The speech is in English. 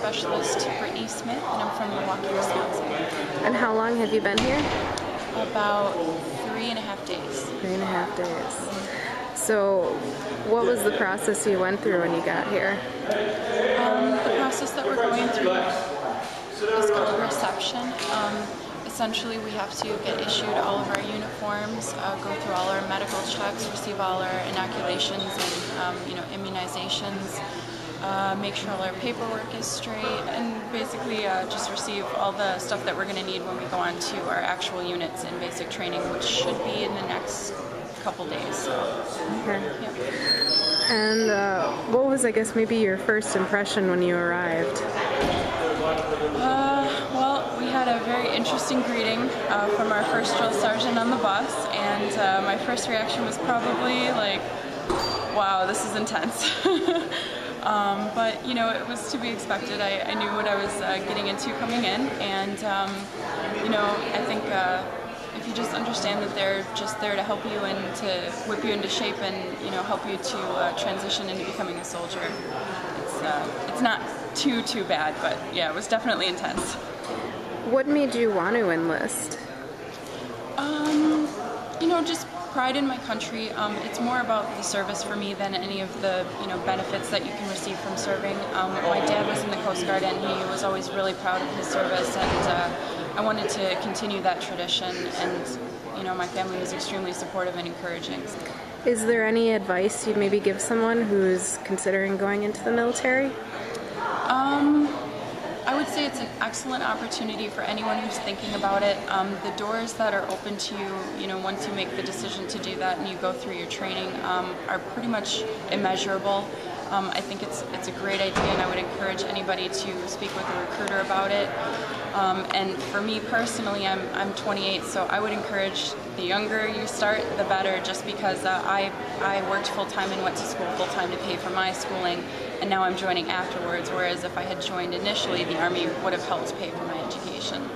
Specialist Brittany Smith, and I'm from Milwaukee, Wisconsin. And how long have you been here? About 3.5 days. 3.5 days. So, what was the process you went through when you got here? The process that we're going through is called reception. Essentially, we have to get issued all of our uniforms, go through all our medical checks, receive all our inoculations and immunizations, make sure all our paperwork is straight, and basically just receive all the stuff that we're going to need when we go on to our actual units in basic training, which should be in the next couple days. So. Okay. Yep. And what was, I guess, maybe your first impression when you arrived? Well, we had a very interesting greeting from our first drill sergeant on the bus, and my first reaction was probably like, wow, this is intense. But, it was to be expected. I knew what I was getting into coming in, and, I think if you just understand that they're just there to help you and to whip you into shape and, help you to transition into becoming a soldier, it's not too bad, but yeah, it was definitely intense. What made you want to enlist? Just pride in my country. It's more about the service for me than any of the, benefits that you can receive from serving. My dad was in the Coast Guard, and he was always really proud of his service, and I wanted to continue that tradition, and, my family was extremely supportive and encouraging. Is there any advice you'd maybe give someone who's considering going into the military? I would say it's an excellent opportunity for anyone who's thinking about it. The doors that are open to you, once you make the decision to do that and you go through your training, are pretty much immeasurable. I think it's a great idea, and I would encourage anybody to speak with a recruiter about it. And for me personally, I'm 28, so I would encourage the younger you start, the better, just because I worked full-time and went to school full-time to pay for my schooling, and now I'm joining afterwards, whereas if I had joined initially, the Army would have helped pay for my education.